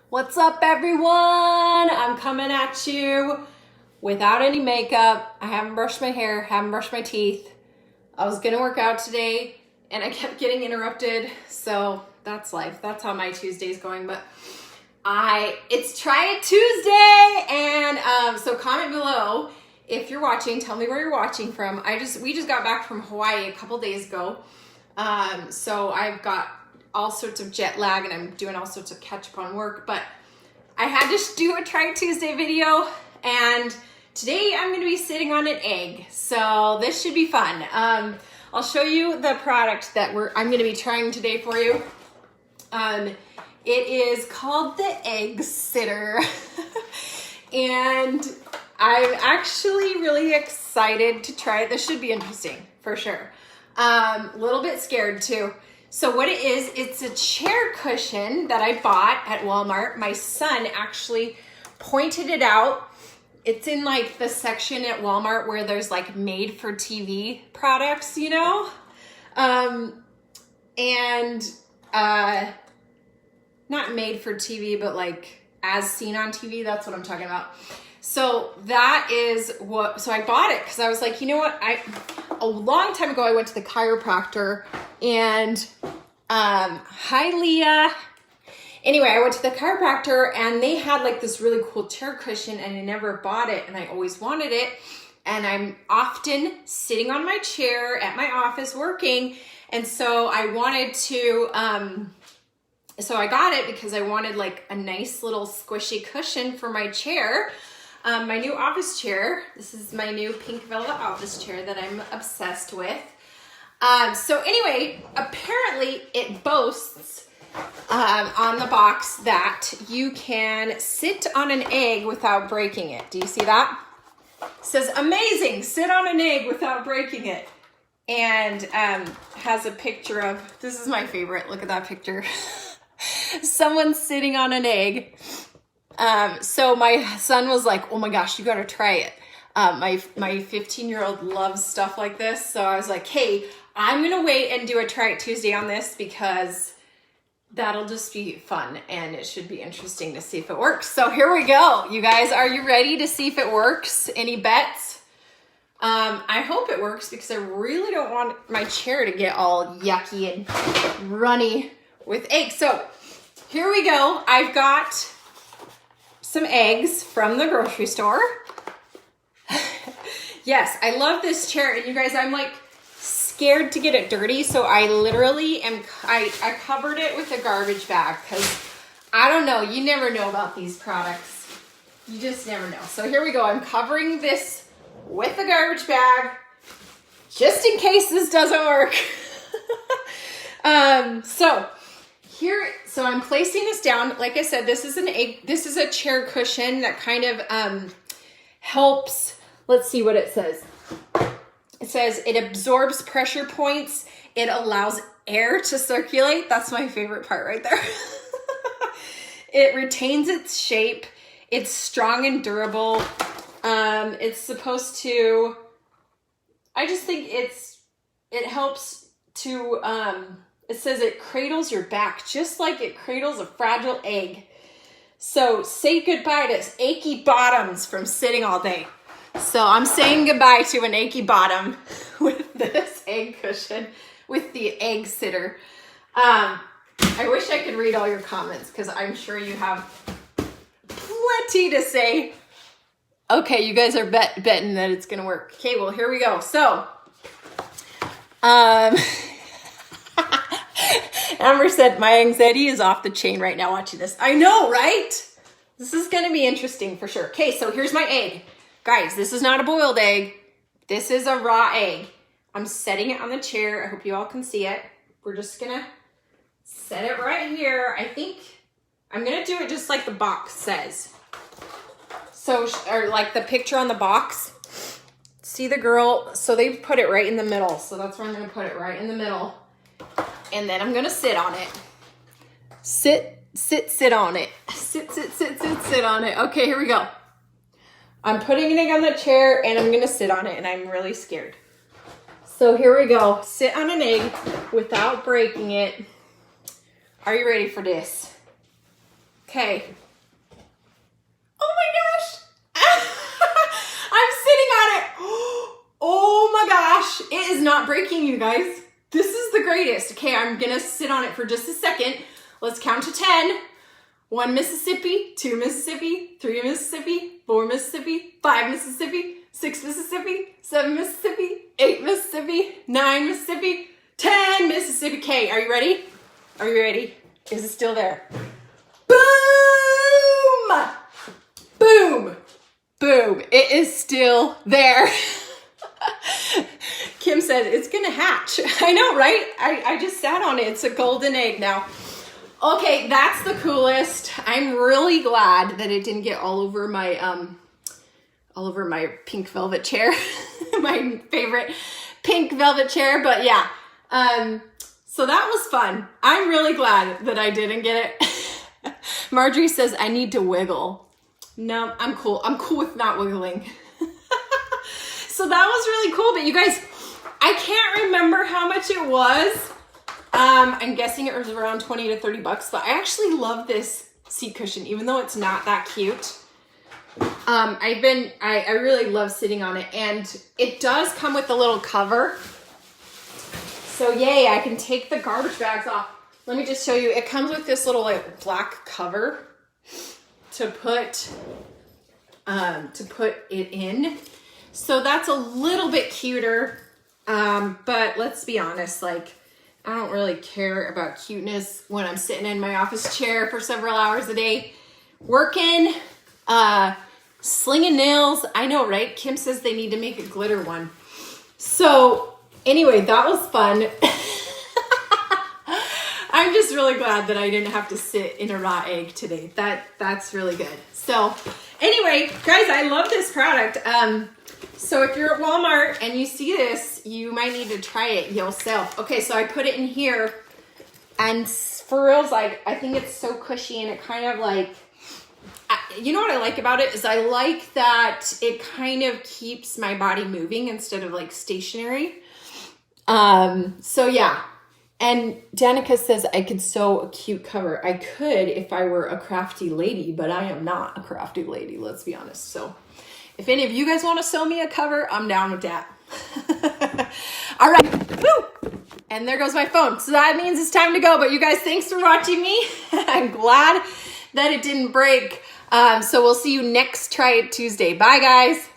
What's up, everyone? I'm coming at you without any makeup. I haven't brushed my hair, haven't brushed my teeth. I was gonna work out today and I kept getting interrupted, so that's life. That's how my Tuesday's going, but it's Try It Tuesday, and so comment below if you're watching. Tell me where you're watching from. We just got back from Hawaii a couple days ago, so I've got all sorts of jet lag and I'm doing all sorts of catch up on work, but I had to do a Try It Tuesday video, and today I'm going to be sitting on an egg, so this should be fun. I'll show you the product that I'm going to be trying today for you. It is called the Egg Sitter, and I'm actually really excited to try it. This should be interesting for sure. A little bit scared too. So what it is, it's a chair cushion that I bought at Walmart. My son actually pointed it out. It's in like the section at Walmart where there's like made for TV products, you know? Not made for TV, but like as seen on TV, that's what I'm talking about. So that is so I bought it because I was like, you know what? A long time ago, I went to the chiropractor and, hi Leah. Anyway, I went to the chiropractor and they had like this really cool chair cushion and I never bought it and I always wanted it. And I'm often sitting on my chair at my office working. And so I wanted to, so I got it because I wanted like a nice little squishy cushion for my chair. My new office chair. This is my new pink velvet office chair that I'm obsessed with. So anyway, apparently it boasts on the box that you can sit on an egg without breaking it. Do you see that? It says, amazing, sit on an egg without breaking it. And has a picture of, this is my favorite, look at that picture. Someone sitting on an egg. So my son was like, oh my gosh, you gotta try it. My 15-year-old loves stuff like this. So I was like, hey, I'm gonna wait and do a Try It Tuesday on this because that'll just be fun and it should be interesting to see if it works. So here we go. You guys, are you ready to see if it works? Any bets? I hope it works because I really don't want my chair to get all yucky and runny with eggs. So here we go. I've got some eggs from the grocery store. Yes, I love this chair. And you guys, I'm like scared to get it dirty. So I literally I covered it with a garbage bag because I don't know. You never know about these products. You just never know. So here we go. I'm covering this with a garbage bag just in case this doesn't work. So I'm placing this down. Like I said, this is an egg. This is a chair cushion that kind of helps. Let's see what it says. It says it absorbs pressure points. It allows air to circulate. That's my favorite part right there. It retains its shape. It's strong and durable. It's supposed to, I just think it helps to, it says it cradles your back just like it cradles a fragile egg. So say goodbye to achy bottoms from sitting all day. So I'm saying goodbye to an achy bottom with this egg cushion, with the Egg Sitter. I wish I could read all your comments because I'm sure you have plenty to say. Okay, you guys are betting that it's gonna work. Okay, well here we go. So, Amber said, my anxiety is off the chain right now watching this. I know, right? This is gonna be interesting for sure. Okay, so here's my egg. Guys, this is not a boiled egg. This is a raw egg. I'm setting it on the chair. I hope you all can see it. We're just gonna set it right here. I think I'm gonna do it just like the box says. So, or like the picture on the box. See the girl? So they put it right in the middle. So that's where I'm gonna put it, right in the middle. And then I'm gonna sit on it. Sit on it. Sit on it. Okay, here we go. I'm putting it on the chair and I'm gonna sit on it and I'm really scared. So here we go. Sit on an egg without breaking it. Are you ready for this? Okay. Okay. Oh my gosh. I'm sitting on it. Oh my gosh. It is not breaking, you guys. This is the greatest. Okay, I'm gonna sit on it for just a second. Let's count to 10. 1 Mississippi, 2 Mississippi, 3 Mississippi, 4 Mississippi, 5 Mississippi, 6 Mississippi, 7 Mississippi, 8 Mississippi, 9 Mississippi, 10 Mississippi. Okay, are you ready? Are you ready? Is it still there? Boom! Boom! Boom. It is still there. Kim said it's gonna hatch. I know, right? I just sat on it. It's a golden egg now. Okay, that's the coolest. I'm really glad that it didn't get all over my pink velvet chair. My favorite pink velvet chair, but yeah. So that was fun. I'm really glad that I didn't get it. Marjorie says I need to wiggle. No, I'm cool. I'm cool with not wiggling. So that was really cool, but you guys, I can't remember how much it was. I'm guessing it was around 20 to 30 bucks, but I actually love this seat cushion, even though it's not that cute. I really love sitting on it, and it does come with a little cover. So yay, I can take the garbage bags off. Let me just show you. It comes with this little like black cover to put it in. So that's a little bit cuter. But let's be honest, like, I don't really care about cuteness when I'm sitting in my office chair for several hours a day, working, slinging nails. I know, right? Kim says they need to make a glitter one. So anyway, that was fun. I'm just really glad that I didn't have to sit in a raw egg today. That's really good. So anyway, guys, I love this product. So if you're at Walmart and you see this, you might need to try it yourself. Okay, so I put it in here, and for reals, like, I think it's so cushy, and it kind of like, you know what I like about it is I like that it kind of keeps my body moving instead of like stationary. So yeah. And Danica says I could sew a cute cover. I could if I were a crafty lady, but I am not a crafty lady, let's be honest. So if any of you guys want to sew me a cover, I'm down with that. All right. Woo! And there goes my phone. So that means it's time to go. But you guys, thanks for watching me. I'm glad that it didn't break. So we'll see you next Try It Tuesday. Bye, guys.